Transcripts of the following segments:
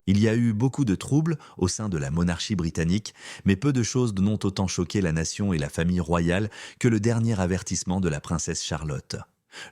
Il y a eu beaucoup de troubles au sein de la monarchie britannique, mais peu de choses n'ont autant choqué la nation et la famille royale que le dernier avertissement de la princesse Charlotte.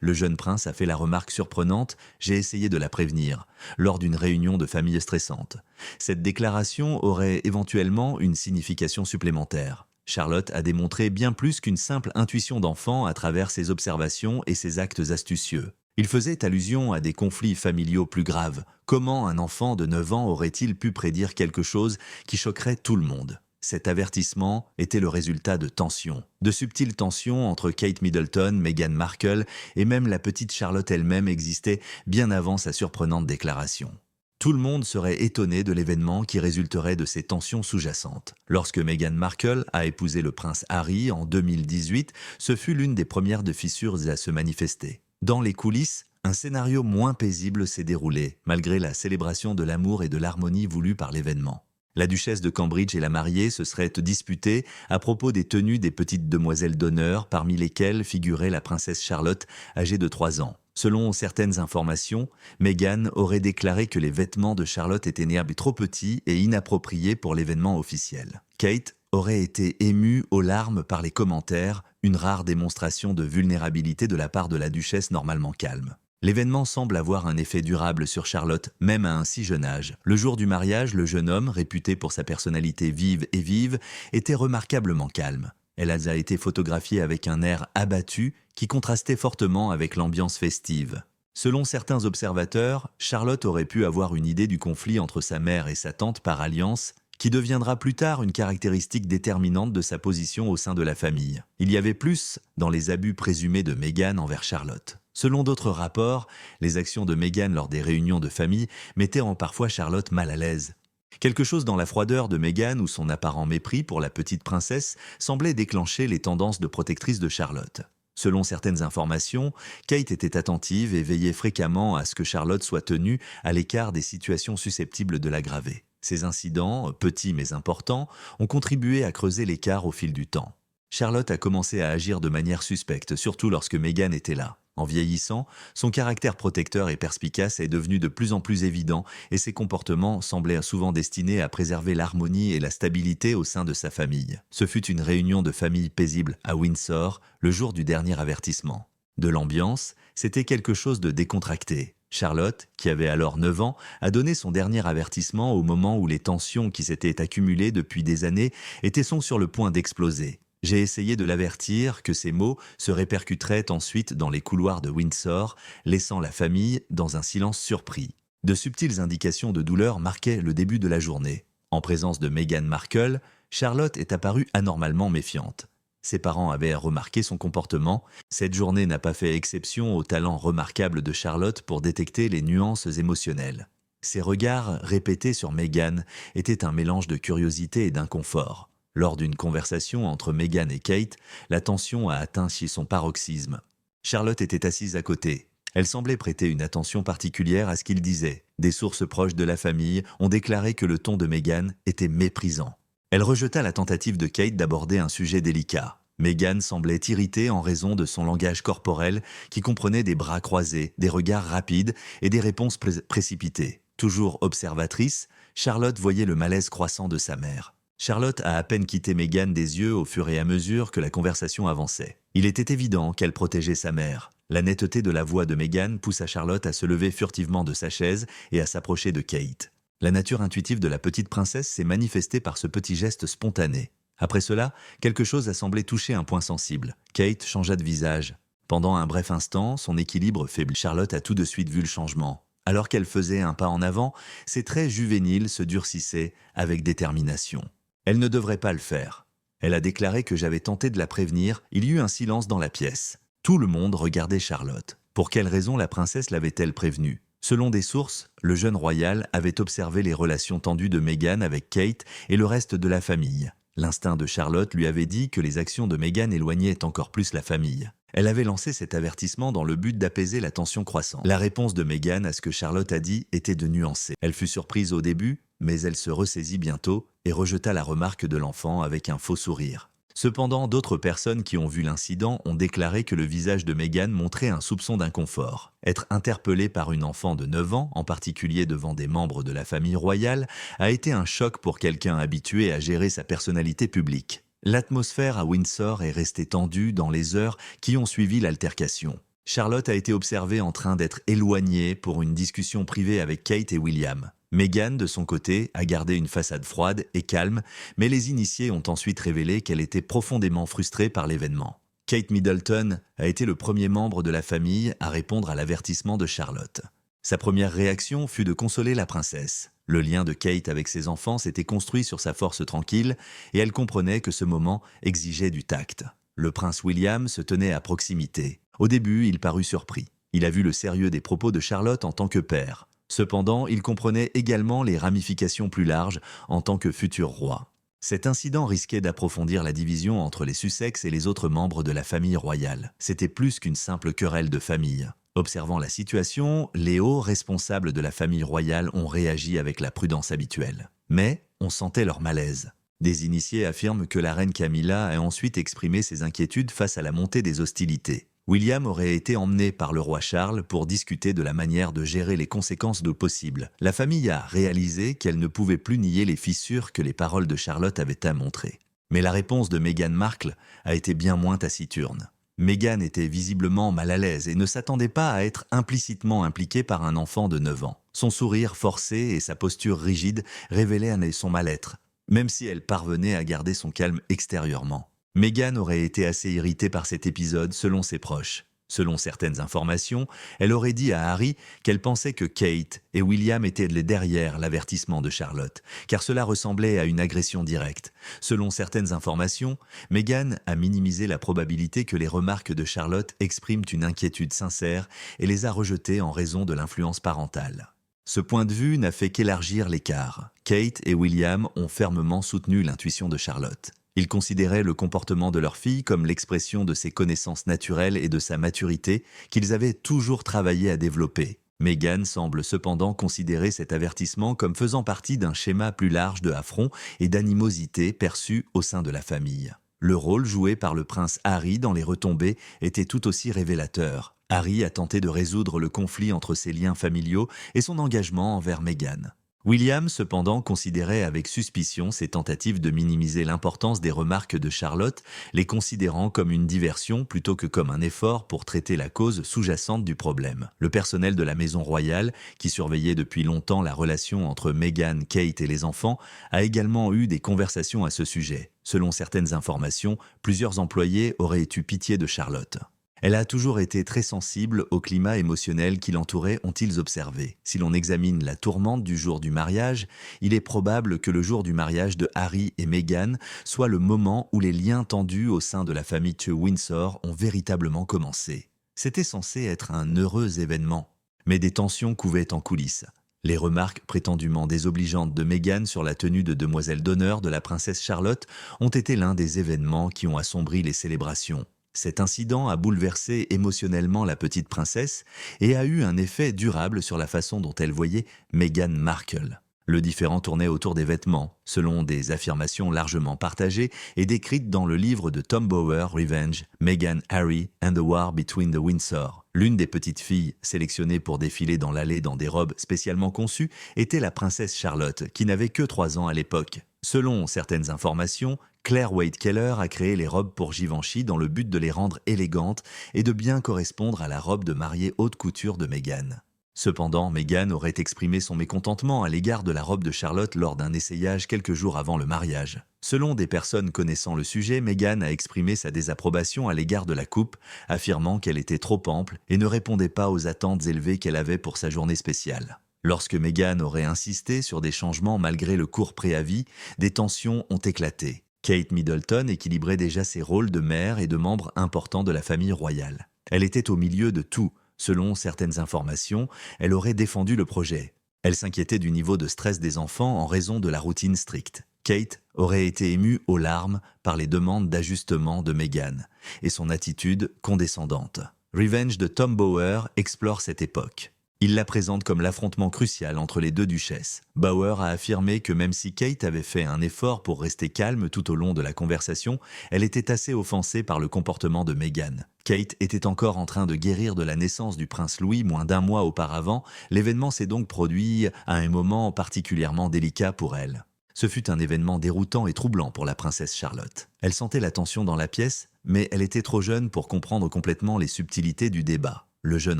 Le jeune prince a fait la remarque surprenante: «J'ai essayé de la prévenir», lors d'une réunion de famille stressante. Cette déclaration aurait éventuellement une signification supplémentaire. Charlotte a démontré bien plus qu'une simple intuition d'enfant à travers ses observations et ses actes astucieux. Il faisait allusion à des conflits familiaux plus graves. Comment un enfant de 9 ans aurait-il pu prédire quelque chose qui choquerait tout le monde? Cet avertissement était le résultat de tensions, de subtiles tensions entre Kate Middleton, Meghan Markle et même la petite Charlotte elle-même existaient bien avant sa surprenante déclaration. Tout le monde serait étonné de l'événement qui résulterait de ces tensions sous-jacentes. Lorsque Meghan Markle a épousé le prince Harry en 2018, ce fut l'une des premières de fissures à se manifester. Dans les coulisses, un scénario moins paisible s'est déroulé, malgré la célébration de l'amour et de l'harmonie voulue par l'événement. La duchesse de Cambridge et la mariée se seraient disputées à propos des tenues des petites demoiselles d'honneur, parmi lesquelles figurait la princesse Charlotte, âgée de 3 ans. Selon certaines informations, Meghan aurait déclaré que les vêtements de Charlotte étaient nés trop petits et inappropriés pour l'événement officiel. Kate aurait été émue aux larmes par les commentaires, une rare démonstration de vulnérabilité de la part de la duchesse normalement calme. L'événement semble avoir un effet durable sur Charlotte, même à un si jeune âge. Le jour du mariage, le jeune homme, réputé pour sa personnalité vive, était remarquablement calme. Elle a été photographiée avec un air abattu qui contrastait fortement avec l'ambiance festive. Selon certains observateurs, Charlotte aurait pu avoir une idée du conflit entre sa mère et sa tante par alliance, qui deviendra plus tard une caractéristique déterminante de sa position au sein de la famille. Il y avait plus dans les abus présumés de Meghan envers Charlotte. Selon d'autres rapports, les actions de Meghan lors des réunions de famille mettaient parfois Charlotte mal à l'aise. Quelque chose dans la froideur de Meghan ou son apparent mépris pour la petite princesse semblait déclencher les tendances de protectrice de Charlotte. Selon certaines informations, Kate était attentive et veillait fréquemment à ce que Charlotte soit tenue à l'écart des situations susceptibles de l'aggraver. Ces incidents, petits mais importants, ont contribué à creuser l'écart au fil du temps. Charlotte a commencé à agir de manière suspecte, surtout lorsque Meghan était là. En vieillissant, son caractère protecteur et perspicace est devenu de plus en plus évident et ses comportements semblaient souvent destinés à préserver l'harmonie et la stabilité au sein de sa famille. Ce fut une réunion de famille paisible à Windsor, le jour du dernier avertissement. De l'ambiance, c'était quelque chose de décontracté. Charlotte, qui avait alors 9 ans, a donné son dernier avertissement au moment où les tensions qui s'étaient accumulées depuis des années étaient sur le point d'exploser. J'ai essayé de l'avertir que ces mots se répercuteraient ensuite dans les couloirs de Windsor, laissant la famille dans un silence surpris. De subtiles indications de douleur marquaient le début de la journée. En présence de Meghan Markle, Charlotte est apparue anormalement méfiante. Ses parents avaient remarqué son comportement. Cette journée n'a pas fait exception au talent remarquable de Charlotte pour détecter les nuances émotionnelles. Ses regards répétés sur Meghan étaient un mélange de curiosité et d'inconfort. Lors d'une conversation entre Meghan et Kate, la tension a atteint son paroxysme. Charlotte était assise à côté. Elle semblait prêter une attention particulière à ce qu'il disait. Des sources proches de la famille ont déclaré que le ton de Meghan était méprisant. Elle rejeta la tentative de Kate d'aborder un sujet délicat. Meghan semblait irritée en raison de son langage corporel qui comprenait des bras croisés, des regards rapides et des réponses précipitées. Toujours observatrice, Charlotte voyait le malaise croissant de sa mère. Charlotte a à peine quitté Meghan des yeux au fur et à mesure que la conversation avançait. Il était évident qu'elle protégeait sa mère. La netteté de la voix de Meghan poussa Charlotte à se lever furtivement de sa chaise et à s'approcher de Kate. La nature intuitive de la petite princesse s'est manifestée par ce petit geste spontané. Après cela, quelque chose a semblé toucher un point sensible. Kate changea de visage. Pendant un bref instant, son équilibre faiblit. Charlotte a tout de suite vu le changement. Alors qu'elle faisait un pas en avant, ses traits juvéniles se durcissaient avec détermination. Elle ne devrait pas le faire. Elle a déclaré que j'avais tenté de la prévenir. Il y eut un silence dans la pièce. Tout le monde regardait Charlotte. Pour quelle raison la princesse l'avait-elle prévenue? Selon des sources, le jeune royal avait observé les relations tendues de Meghan avec Kate et le reste de la famille. L'instinct de Charlotte lui avait dit que les actions de Meghan éloignaient encore plus la famille. Elle avait lancé cet avertissement dans le but d'apaiser la tension croissante. La réponse de Meghan à ce que Charlotte a dit était de nuancer. Elle fut surprise au début, mais elle se ressaisit bientôt et rejeta la remarque de l'enfant avec un faux sourire. Cependant, d'autres personnes qui ont vu l'incident ont déclaré que le visage de Meghan montrait un soupçon d'inconfort. Être interpellée par une enfant de 9 ans, en particulier devant des membres de la famille royale, a été un choc pour quelqu'un habitué à gérer sa personnalité publique. L'atmosphère à Windsor est restée tendue dans les heures qui ont suivi l'altercation. Charlotte a été observée en train d'être éloignée pour une discussion privée avec Kate et William. Meghan, de son côté, a gardé une façade froide et calme, mais les initiés ont ensuite révélé qu'elle était profondément frustrée par l'événement. Kate Middleton a été le premier membre de la famille à répondre à l'avertissement de Charlotte. Sa première réaction fut de consoler la princesse. Le lien de Kate avec ses enfants s'était construit sur sa force tranquille et elle comprenait que ce moment exigeait du tact. Le prince William se tenait à proximité. Au début, il parut surpris. Il a vu le sérieux des propos de Charlotte en tant que père. Cependant, il comprenait également les ramifications plus larges en tant que futur roi. Cet incident risquait d'approfondir la division entre les Sussex et les autres membres de la famille royale. C'était plus qu'une simple querelle de famille. Observant la situation, les hauts responsables de la famille royale ont réagi avec la prudence habituelle. Mais on sentait leur malaise. Des initiés affirment que la reine Camilla a ensuite exprimé ses inquiétudes face à la montée des hostilités. William aurait été emmené par le roi Charles pour discuter de la manière de gérer les conséquences de possible. La famille a réalisé qu'elle ne pouvait plus nier les fissures que les paroles de Charlotte avaient à montrer. Mais la réponse de Meghan Markle a été bien moins taciturne. Meghan était visiblement mal à l'aise et ne s'attendait pas à être implicitement impliquée par un enfant de 9 ans. Son sourire forcé et sa posture rigide révélaient son mal-être, même si elle parvenait à garder son calme extérieurement. Meghan aurait été assez irritée par cet épisode selon ses proches. Selon certaines informations, elle aurait dit à Harry qu'elle pensait que Kate et William étaient derrière l'avertissement de Charlotte, car cela ressemblait à une agression directe. Selon certaines informations, Meghan a minimisé la probabilité que les remarques de Charlotte expriment une inquiétude sincère et les a rejetées en raison de l'influence parentale. Ce point de vue n'a fait qu'élargir l'écart. Kate et William ont fermement soutenu l'intuition de Charlotte. Ils considéraient le comportement de leur fille comme l'expression de ses connaissances naturelles et de sa maturité qu'ils avaient toujours travaillé à développer. Meghan semble cependant considérer cet avertissement comme faisant partie d'un schéma plus large de affront et d'animosité perçu au sein de la famille. Le rôle joué par le prince Harry dans les retombées était tout aussi révélateur. Harry a tenté de résoudre le conflit entre ses liens familiaux et son engagement envers Meghan. William, cependant, considérait avec suspicion ses tentatives de minimiser l'importance des remarques de Charlotte, les considérant comme une diversion plutôt que comme un effort pour traiter la cause sous-jacente du problème. Le personnel de la maison royale, qui surveillait depuis longtemps la relation entre Meghan, Kate et les enfants, a également eu des conversations à ce sujet. Selon certaines informations, plusieurs employés auraient eu pitié de Charlotte. Elle a toujours été très sensible au climat émotionnel qui l'entourait, ont-ils observé. Si l'on examine la tourmente du jour du mariage, il est probable que le jour du mariage de Harry et Meghan soit le moment où les liens tendus au sein de la famille de Windsor ont véritablement commencé. C'était censé être un heureux événement, mais des tensions couvaient en coulisses. Les remarques prétendument désobligeantes de Meghan sur la tenue de demoiselle d'honneur de la princesse Charlotte ont été l'un des événements qui ont assombri les célébrations. Cet incident a bouleversé émotionnellement la petite princesse et a eu un effet durable sur la façon dont elle voyait Meghan Markle. Le différend tournait autour des vêtements, selon des affirmations largement partagées et décrites dans le livre de Tom Bower, Revenge, Meghan, Harry and the War Between the Windsor. L'une des petites filles sélectionnées pour défiler dans l'allée dans des robes spécialement conçues était la princesse Charlotte, qui n'avait que 3 ans à l'époque. Selon certaines informations, Claire Wade Keller a créé les robes pour Givenchy dans le but de les rendre élégantes et de bien correspondre à la robe de mariée haute couture de Meghan. Cependant, Meghan aurait exprimé son mécontentement à l'égard de la robe de Charlotte lors d'un essayage quelques jours avant le mariage. Selon des personnes connaissant le sujet, Meghan a exprimé sa désapprobation à l'égard de la coupe, affirmant qu'elle était trop ample et ne répondait pas aux attentes élevées qu'elle avait pour sa journée spéciale. Lorsque Meghan aurait insisté sur des changements malgré le court préavis, des tensions ont éclaté. Kate Middleton équilibrait déjà ses rôles de mère et de membre important de la famille royale. Elle était au milieu de tout. Selon certaines informations, elle aurait défendu le projet. Elle s'inquiétait du niveau de stress des enfants en raison de la routine stricte. Kate aurait été émue aux larmes par les demandes d'ajustement de Meghan et son attitude condescendante. Revenge de Tom Bower explore cette époque. Il la présente comme l'affrontement crucial entre les deux duchesses. Bauer a affirmé que même si Kate avait fait un effort pour rester calme tout au long de la conversation, elle était assez offensée par le comportement de Meghan. Kate était encore en train de guérir de la naissance du prince Louis moins d'un mois auparavant, l'événement s'est donc produit à un moment particulièrement délicat pour elle. Ce fut un événement déroutant et troublant pour la princesse Charlotte. Elle sentait la tension dans la pièce, mais elle était trop jeune pour comprendre complètement les subtilités du débat. Le jeune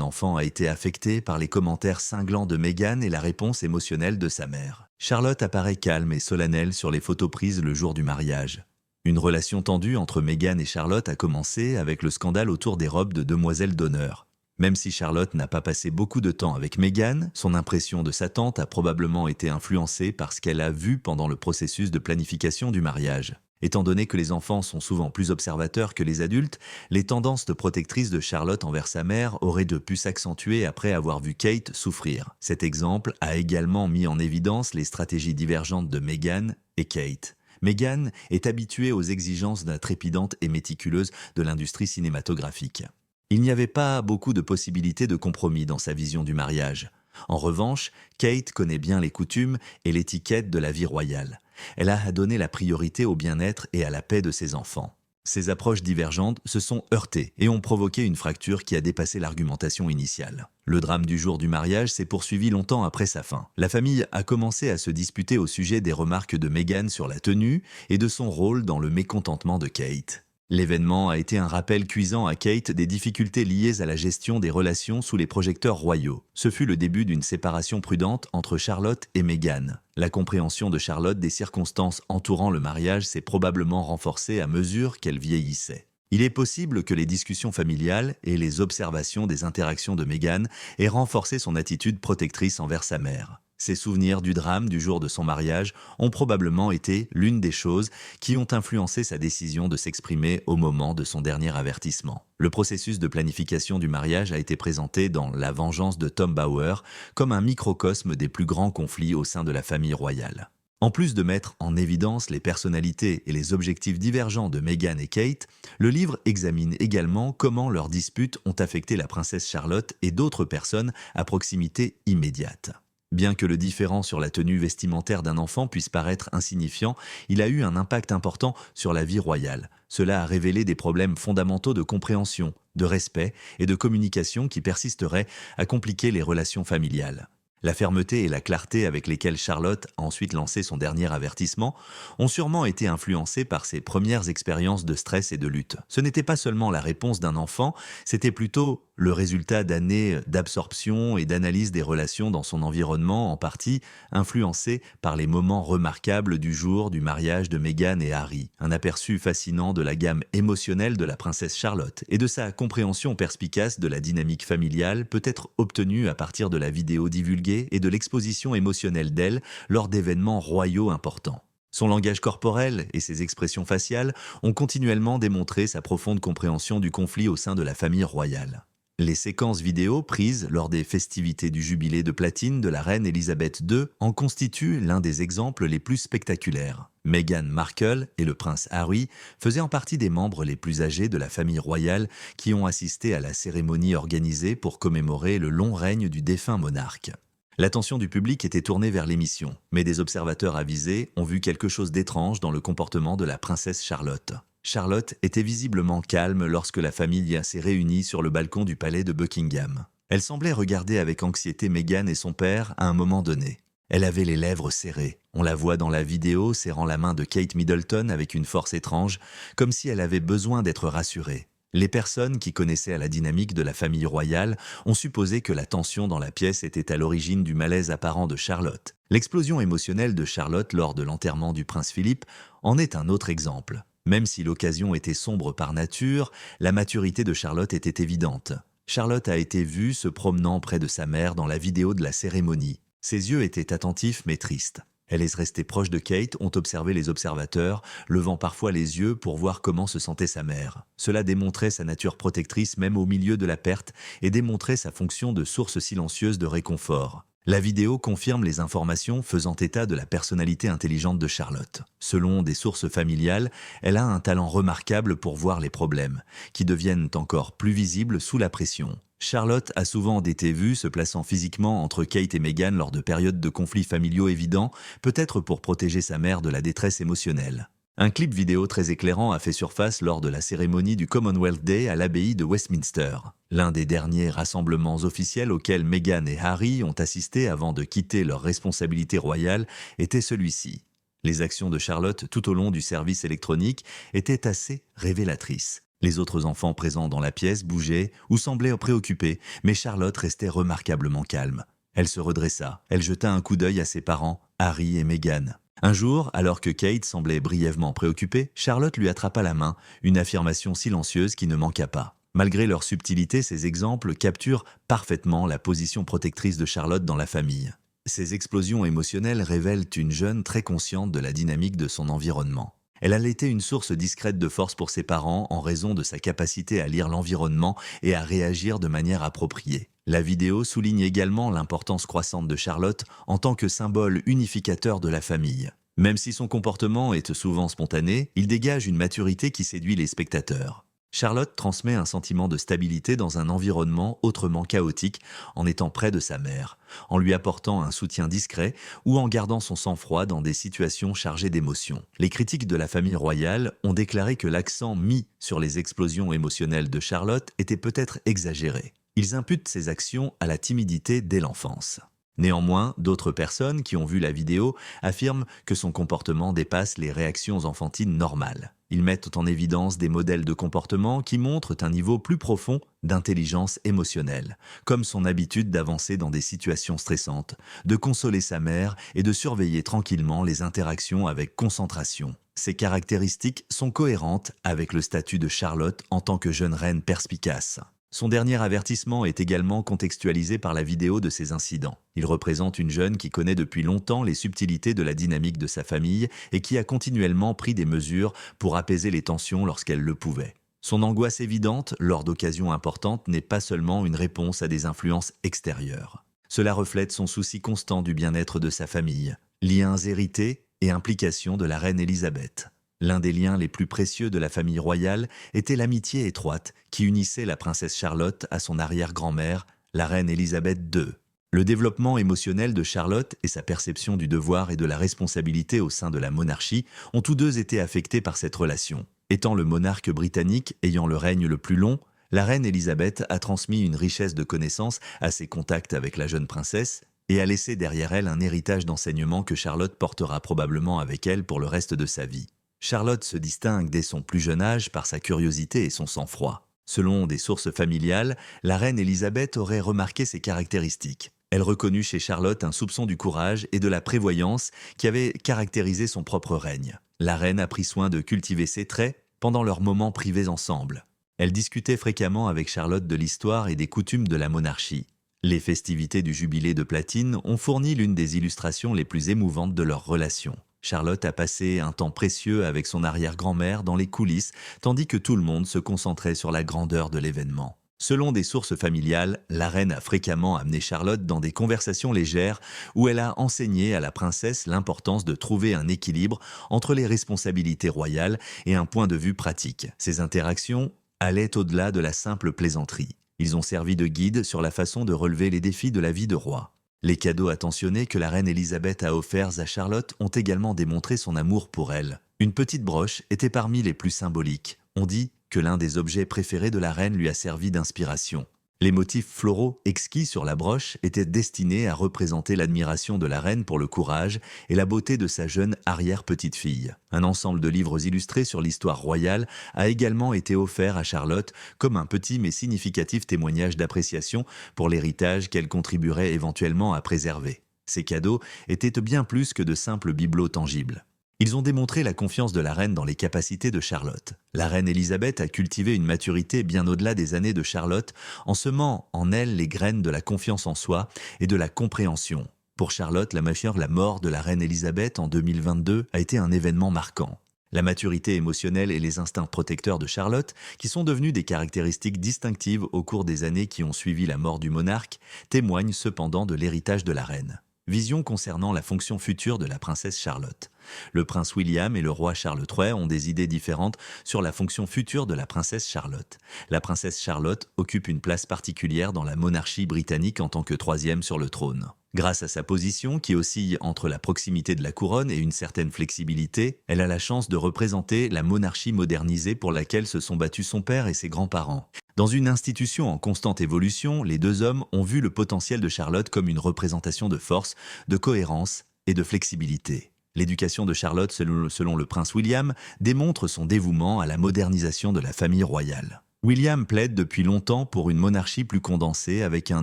enfant a été affecté par les commentaires cinglants de Meghan et la réponse émotionnelle de sa mère. Charlotte apparaît calme et solennelle sur les photos prises le jour du mariage. Une relation tendue entre Meghan et Charlotte a commencé avec le scandale autour des robes de demoiselle d'honneur. Même si Charlotte n'a pas passé beaucoup de temps avec Meghan, son impression de sa tante a probablement été influencée par ce qu'elle a vu pendant le processus de planification du mariage. Étant donné que les enfants sont souvent plus observateurs que les adultes, les tendances protectrices de Charlotte envers sa mère auraient pu s'accentuer après avoir vu Kate souffrir. Cet exemple a également mis en évidence les stratégies divergentes de Meghan et Kate. Meghan est habituée aux exigences trépidantes et méticuleuses de l'industrie cinématographique. Il n'y avait pas beaucoup de possibilités de compromis dans sa vision du mariage. En revanche, Kate connaît bien les coutumes et l'étiquette de la vie royale. Elle a donné la priorité au bien-être et à la paix de ses enfants. Ces approches divergentes se sont heurtées et ont provoqué une fracture qui a dépassé l'argumentation initiale. Le drame du jour du mariage s'est poursuivi longtemps après sa fin. La famille a commencé à se disputer au sujet des remarques de Meghan sur la tenue et de son rôle dans le mécontentement de Kate. L'événement a été un rappel cuisant à Kate des difficultés liées à la gestion des relations sous les projecteurs royaux. Ce fut le début d'une séparation prudente entre Charlotte et Meghan. La compréhension de Charlotte des circonstances entourant le mariage s'est probablement renforcée à mesure qu'elle vieillissait. Il est possible que les discussions familiales et les observations des interactions de Meghan aient renforcé son attitude protectrice envers sa mère. Ses souvenirs du drame du jour de son mariage ont probablement été l'une des choses qui ont influencé sa décision de s'exprimer au moment de son dernier avertissement. Le processus de planification du mariage a été présenté dans La vengeance de Tom Bauer comme un microcosme des plus grands conflits au sein de la famille royale. En plus de mettre en évidence les personnalités et les objectifs divergents de Meghan et Kate, le livre examine également comment leurs disputes ont affecté la princesse Charlotte et d'autres personnes à proximité immédiate. Bien que le différend sur la tenue vestimentaire d'un enfant puisse paraître insignifiant, il a eu un impact important sur la vie royale. Cela a révélé des problèmes fondamentaux de compréhension, de respect et de communication qui persisteraient à compliquer les relations familiales. La fermeté et la clarté avec lesquelles Charlotte a ensuite lancé son dernier avertissement ont sûrement été influencées par ses premières expériences de stress et de lutte. Ce n'était pas seulement la réponse d'un enfant, c'était plutôt le résultat d'années d'absorption et d'analyse des relations dans son environnement, en partie influencé par les moments remarquables du jour du mariage de Meghan et Harry. Un aperçu fascinant de la gamme émotionnelle de la princesse Charlotte et de sa compréhension perspicace de la dynamique familiale peut être obtenu à partir de la vidéo divulguée et de l'exposition émotionnelle d'elle lors d'événements royaux importants. Son langage corporel et ses expressions faciales ont continuellement démontré sa profonde compréhension du conflit au sein de la famille royale. Les séquences vidéo prises lors des festivités du jubilé de platine de la reine Elisabeth II en constituent l'un des exemples les plus spectaculaires. Meghan Markle et le prince Harry faisaient en partie des membres les plus âgés de la famille royale qui ont assisté à la cérémonie organisée pour commémorer le long règne du défunt monarque. L'attention du public était tournée vers l'émission, mais des observateurs avisés ont vu quelque chose d'étrange dans le comportement de la princesse Charlotte. Charlotte était visiblement calme lorsque la famille s'est réunie sur le balcon du palais de Buckingham. Elle semblait regarder avec anxiété Meghan et son père à un moment donné. Elle avait les lèvres serrées. On la voit dans la vidéo serrant la main de Kate Middleton avec une force étrange, comme si elle avait besoin d'être rassurée. Les personnes qui connaissaient la dynamique de la famille royale ont supposé que la tension dans la pièce était à l'origine du malaise apparent de Charlotte. L'explosion émotionnelle de Charlotte lors de l'enterrement du prince Philippe en est un autre exemple. Même si l'occasion était sombre par nature, la maturité de Charlotte était évidente. Charlotte a été vue se promenant près de sa mère dans la vidéo de la cérémonie. Ses yeux étaient attentifs mais tristes. Elle est restée proche de Kate, ont observé les observateurs, levant parfois les yeux pour voir comment se sentait sa mère. Cela démontrait sa nature protectrice même au milieu de la perte et démontrait sa fonction de source silencieuse de réconfort. La vidéo confirme les informations faisant état de la personnalité intelligente de Charlotte. Selon des sources familiales, elle a un talent remarquable pour voir les problèmes, qui deviennent encore plus visibles sous la pression. Charlotte a souvent été vue se plaçant physiquement entre Kate et Meghan lors de périodes de conflits familiaux évidents, peut-être pour protéger sa mère de la détresse émotionnelle. Un clip vidéo très éclairant a fait surface lors de la cérémonie du Commonwealth Day à l'abbaye de Westminster. L'un des derniers rassemblements officiels auxquels Meghan et Harry ont assisté avant de quitter leurs responsabilités royales était celui-ci. Les actions de Charlotte tout au long du service électronique étaient assez révélatrices. Les autres enfants présents dans la pièce bougeaient ou semblaient préoccupés, mais Charlotte restait remarquablement calme. Elle se redressa, elle jeta un coup d'œil à ses parents, Harry et Meghan. Un jour, alors que Kate semblait brièvement préoccupée, Charlotte lui attrapa la main, une affirmation silencieuse qui ne manqua pas. Malgré leur subtilité, ces exemples capturent parfaitement la position protectrice de Charlotte dans la famille. Ces explosions émotionnelles révèlent une jeune très consciente de la dynamique de son environnement. Elle a été une source discrète de force pour ses parents en raison de sa capacité à lire l'environnement et à réagir de manière appropriée. La vidéo souligne également l'importance croissante de Charlotte en tant que symbole unificateur de la famille. Même si son comportement est souvent spontané, il dégage une maturité qui séduit les spectateurs. Charlotte transmet un sentiment de stabilité dans un environnement autrement chaotique en étant près de sa mère, en lui apportant un soutien discret ou en gardant son sang-froid dans des situations chargées d'émotions. Les critiques de la famille royale ont déclaré que l'accent mis sur les explosions émotionnelles de Charlotte était peut-être exagéré. Ils imputent ces actions à la timidité dès l'enfance. Néanmoins, d'autres personnes qui ont vu la vidéo affirment que son comportement dépasse les réactions enfantines normales. Ils mettent en évidence des modèles de comportement qui montrent un niveau plus profond d'intelligence émotionnelle, comme son habitude d'avancer dans des situations stressantes, de consoler sa mère et de surveiller tranquillement les interactions avec concentration. Ces caractéristiques sont cohérentes avec le statut de Charlotte en tant que jeune reine perspicace. Son dernier avertissement est également contextualisé par la vidéo de ces incidents. Il représente une jeune qui connaît depuis longtemps les subtilités de la dynamique de sa famille et qui a continuellement pris des mesures pour apaiser les tensions lorsqu'elle le pouvait. Son angoisse évidente, lors d'occasions importantes, n'est pas seulement une réponse à des influences extérieures. Cela reflète son souci constant du bien-être de sa famille, liens hérités et implications de la reine Élisabeth. L'un des liens les plus précieux de la famille royale était l'amitié étroite qui unissait la princesse Charlotte à son arrière-grand-mère, la reine Élisabeth II. Le développement émotionnel de Charlotte et sa perception du devoir et de la responsabilité au sein de la monarchie ont tous deux été affectés par cette relation. Étant le monarque britannique ayant le règne le plus long, la reine Élisabeth a transmis une richesse de connaissances à ses contacts avec la jeune princesse et a laissé derrière elle un héritage d'enseignements que Charlotte portera probablement avec elle pour le reste de sa vie. Charlotte se distingue dès son plus jeune âge par sa curiosité et son sang-froid. Selon des sources familiales, la reine Élisabeth aurait remarqué ces caractéristiques. Elle reconnut chez Charlotte un soupçon du courage et de la prévoyance qui avait caractérisé son propre règne. La reine a pris soin de cultiver ces traits pendant leurs moments privés ensemble. Elle discutait fréquemment avec Charlotte de l'histoire et des coutumes de la monarchie. Les festivités du jubilé de platine ont fourni l'une des illustrations les plus émouvantes de leur relation. Charlotte a passé un temps précieux avec son arrière-grand-mère dans les coulisses, tandis que tout le monde se concentrait sur la grandeur de l'événement. Selon des sources familiales, la reine a fréquemment amené Charlotte dans des conversations légères où elle a enseigné à la princesse l'importance de trouver un équilibre entre les responsabilités royales et un point de vue pratique. Ces interactions allaient au-delà de la simple plaisanterie. Ils ont servi de guide sur la façon de relever les défis de la vie de roi. Les cadeaux attentionnés que la reine Élisabeth a offerts à Charlotte ont également démontré son amour pour elle. Une petite broche était parmi les plus symboliques. On dit que l'un des objets préférés de la reine lui a servi d'inspiration. Les motifs floraux exquis sur la broche étaient destinés à représenter l'admiration de la reine pour le courage et la beauté de sa jeune arrière-petite-fille. Un ensemble de livres illustrés sur l'histoire royale a également été offert à Charlotte comme un petit mais significatif témoignage d'appréciation pour l'héritage qu'elle contribuerait éventuellement à préserver. Ces cadeaux étaient bien plus que de simples bibelots tangibles. Ils ont démontré la confiance de la reine dans les capacités de Charlotte. La reine Élisabeth a cultivé une maturité bien au-delà des années de Charlotte en semant en elle les graines de la confiance en soi et de la compréhension. Pour Charlotte, la mort de la reine Élisabeth en 2022 a été un événement marquant. La maturité émotionnelle et les instincts protecteurs de Charlotte, qui sont devenus des caractéristiques distinctives au cours des années qui ont suivi la mort du monarque, témoignent cependant de l'héritage de la reine. Vision concernant la fonction future de la princesse Charlotte. Le prince William et le roi Charles III ont des idées différentes sur la fonction future de la princesse Charlotte. La princesse Charlotte occupe une place particulière dans la monarchie britannique en tant que troisième sur le trône. Grâce à sa position, qui oscille entre la proximité de la couronne et une certaine flexibilité, elle a la chance de représenter la monarchie modernisée pour laquelle se sont battus son père et ses grands-parents. Dans une institution en constante évolution, les deux hommes ont vu le potentiel de Charlotte comme une représentation de force, de cohérence et de flexibilité. L'éducation de Charlotte, selon le prince William, démontre son dévouement à la modernisation de la famille royale. William plaide depuis longtemps pour une monarchie plus condensée avec un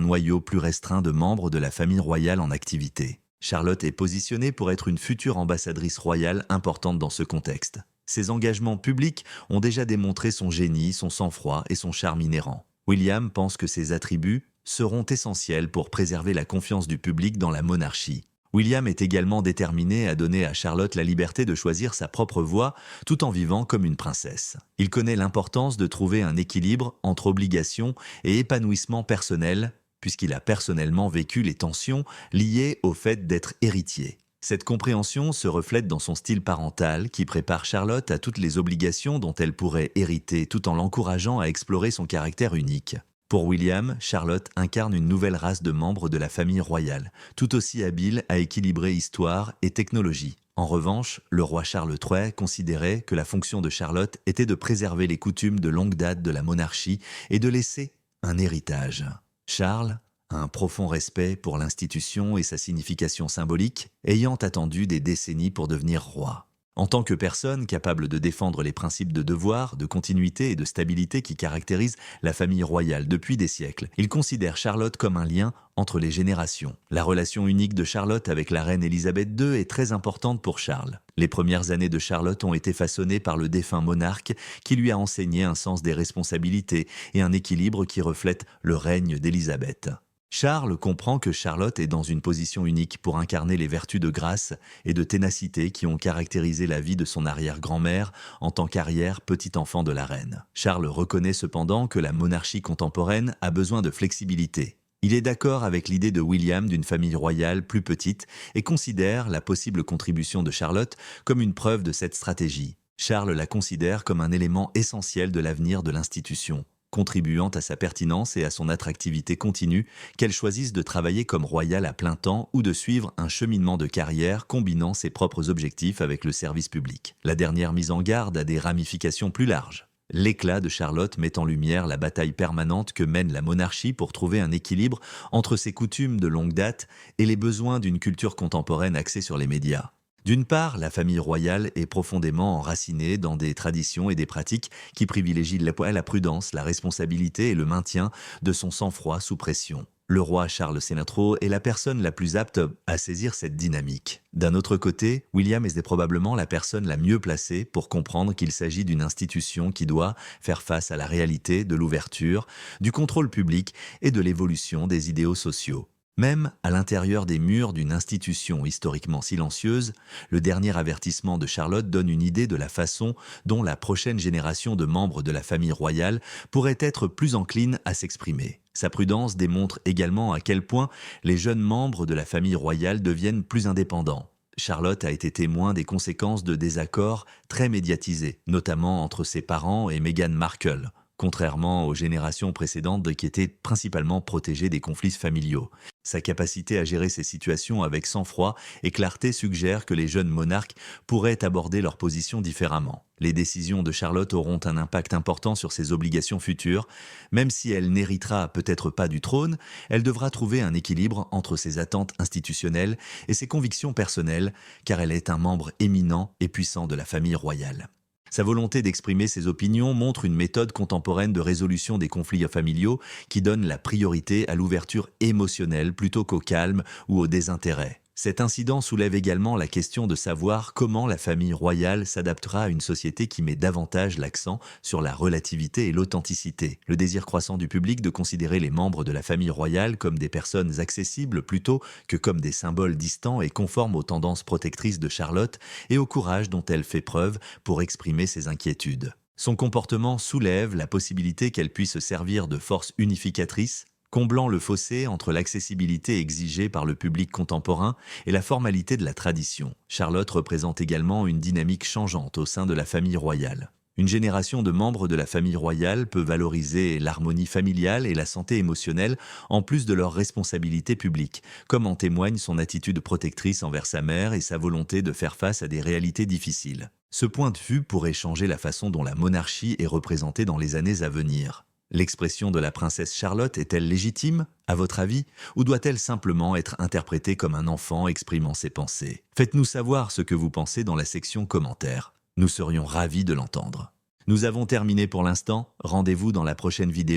noyau plus restreint de membres de la famille royale en activité. Charlotte est positionnée pour être une future ambassadrice royale importante dans ce contexte. Ses engagements publics ont déjà démontré son génie, son sang-froid et son charme inhérent. William pense que ces attributs seront essentiels pour préserver la confiance du public dans la monarchie. William est également déterminé à donner à Charlotte la liberté de choisir sa propre voie tout en vivant comme une princesse. Il connaît l'importance de trouver un équilibre entre obligation et épanouissement personnel, puisqu'il a personnellement vécu les tensions liées au fait d'être héritier. Cette compréhension se reflète dans son style parental qui prépare Charlotte à toutes les obligations dont elle pourrait hériter tout en l'encourageant à explorer son caractère unique. Pour William, Charlotte incarne une nouvelle race de membres de la famille royale, tout aussi habile à équilibrer histoire et technologie. En revanche, le roi Charles III considérait que la fonction de Charlotte était de préserver les coutumes de longue date de la monarchie et de laisser un héritage. Charles a un profond respect pour l'institution et sa signification symbolique, ayant attendu des décennies pour devenir roi. En tant que personne capable de défendre les principes de devoir, de continuité et de stabilité qui caractérisent la famille royale depuis des siècles, il considère Charlotte comme un lien entre les générations. La relation unique de Charlotte avec la reine Élisabeth II est très importante pour Charles. Les premières années de Charlotte ont été façonnées par le défunt monarque qui lui a enseigné un sens des responsabilités et un équilibre qui reflète le règne d'Élisabeth. Charles comprend que Charlotte est dans une position unique pour incarner les vertus de grâce et de ténacité qui ont caractérisé la vie de son arrière-grand-mère en tant qu'arrière-petit-enfant de la reine. Charles reconnaît cependant que la monarchie contemporaine a besoin de flexibilité. Il est d'accord avec l'idée de William d'une famille royale plus petite et considère la possible contribution de Charlotte comme une preuve de cette stratégie. Charles la considère comme un élément essentiel de l'avenir de l'institution, contribuant à sa pertinence et à son attractivité continue, qu'elle choisisse de travailler comme royale à plein temps ou de suivre un cheminement de carrière combinant ses propres objectifs avec le service public. La dernière mise en garde a des ramifications plus larges. L'éclat de Charlotte met en lumière la bataille permanente que mène la monarchie pour trouver un équilibre entre ses coutumes de longue date et les besoins d'une culture contemporaine axée sur les médias. D'une part, la famille royale est profondément enracinée dans des traditions et des pratiques qui privilégient la prudence, la responsabilité et le maintien de son sang-froid sous pression. Le roi Charles Sénatro est la personne la plus apte à saisir cette dynamique. D'un autre côté, William est probablement la personne la mieux placée pour comprendre qu'il s'agit d'une institution qui doit faire face à la réalité de l'ouverture, du contrôle public et de l'évolution des idéaux sociaux. Même à l'intérieur des murs d'une institution historiquement silencieuse, le dernier avertissement de Charlotte donne une idée de la façon dont la prochaine génération de membres de la famille royale pourrait être plus encline à s'exprimer. Sa prudence démontre également à quel point les jeunes membres de la famille royale deviennent plus indépendants. Charlotte a été témoin des conséquences de désaccords très médiatisés, notamment entre ses parents et Meghan Markle, contrairement aux générations précédentes qui étaient principalement protégées des conflits familiaux. Sa capacité à gérer ces situations avec sang-froid et clarté suggère que les jeunes monarques pourraient aborder leur position différemment. Les décisions de Charlotte auront un impact important sur ses obligations futures. Même si elle n'héritera peut-être pas du trône, elle devra trouver un équilibre entre ses attentes institutionnelles et ses convictions personnelles, car elle est un membre éminent et puissant de la famille royale. Sa volonté d'exprimer ses opinions montre une méthode contemporaine de résolution des conflits familiaux qui donne la priorité à l'ouverture émotionnelle plutôt qu'au calme ou au désintérêt. Cet incident soulève également la question de savoir comment la famille royale s'adaptera à une société qui met davantage l'accent sur la relativité et l'authenticité. Le désir croissant du public de considérer les membres de la famille royale comme des personnes accessibles plutôt que comme des symboles distants et conformes aux tendances protectrices de Charlotte et au courage dont elle fait preuve pour exprimer ses inquiétudes. Son comportement soulève la possibilité qu'elle puisse servir de force unificatrice comblant le fossé entre l'accessibilité exigée par le public contemporain et la formalité de la tradition. Charlotte représente également une dynamique changeante au sein de la famille royale. Une génération de membres de la famille royale peut valoriser l'harmonie familiale et la santé émotionnelle en plus de leurs responsabilités publiques, comme en témoigne son attitude protectrice envers sa mère et sa volonté de faire face à des réalités difficiles. Ce point de vue pourrait changer la façon dont la monarchie est représentée dans les années à venir. L'expression de la princesse Charlotte est-elle légitime, à votre avis, ou doit-elle simplement être interprétée comme un enfant exprimant ses pensées? Faites-nous savoir ce que vous pensez dans la section commentaires. Nous serions ravis de l'entendre. Nous avons terminé pour l'instant, rendez-vous dans la prochaine vidéo.